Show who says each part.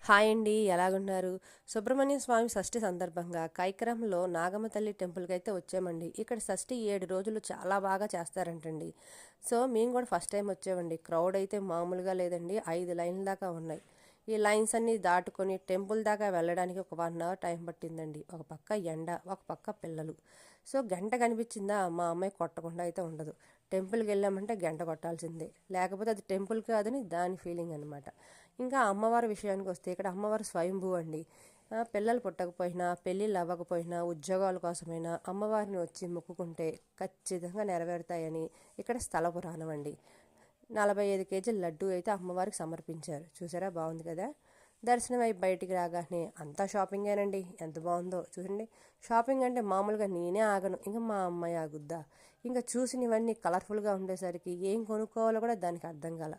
Speaker 1: Hi అండి, ఎలాగున్నారు? సుబ్రహ్మణ్య స్వామి షష్ఠి సందర్భంగా కైకరంలో నాగమ్మ తల్లి టెంపుల్కి అయితే వచ్చామండి. ఇక్కడ షష్ఠి 7 రోజులు చాలా బాగా చేస్తారంటండి. సో మేము కూడా ఫస్ట్ టైం వచ్చామండి. క్రౌడ్ అయితే మామూలుగా లేదండి, 5 లైన్ల దాకా ఉన్నాయి. ఈ లైన్స్ అన్నీ దాటుకొని టెంపుల్ దాకా వెళ్ళడానికి ఒక 1 అవర్ టైం పట్టిందండి. ఒక పక్క ఎండ, ఒక పక్క పిల్లలు. సో గంట కనిపించిందా మా అమ్మాయి కొట్టకుండా అయితే ఉండదు. టెంపుల్కి వెళ్ళామంటే గంట కొట్టాల్సిందే, లేకపోతే అది టెంపుల్ కాదని దాని ఫీలింగ్ అనమాట. ఇంకా అమ్మవారి విషయానికి వస్తే ఇక్కడ అమ్మవారు స్వయంభూ అండి. పిల్లలు పుట్టకపోయినా, పెళ్ళిళ్ళు అవ్వకపోయినా, ఉద్యోగాల కోసమైనా అమ్మవారిని వచ్చి మొక్కుకుంటే ఖచ్చితంగా నెరవేరుతాయని ఇక్కడ స్థల పురాణం అండి. 45 కేజీల లడ్డు అయితే అమ్మవారికి సమర్పించారు. చూసారా, బాగుంది కదా. దర్శనం అయి బయటికి రాగానే అంతా షాపింగేనండి. ఎంత బాగుందో చూడండి. షాపింగ్ అంటే మామూలుగా నేనే ఆగను, ఇంకా మా అమ్మాయి ఆగుద్దా. ఇంకా చూసినవన్నీ కలర్ఫుల్గా ఉండేసరికి ఏం కొనుక్కోవాలో కూడా దానికి అర్థం కాల.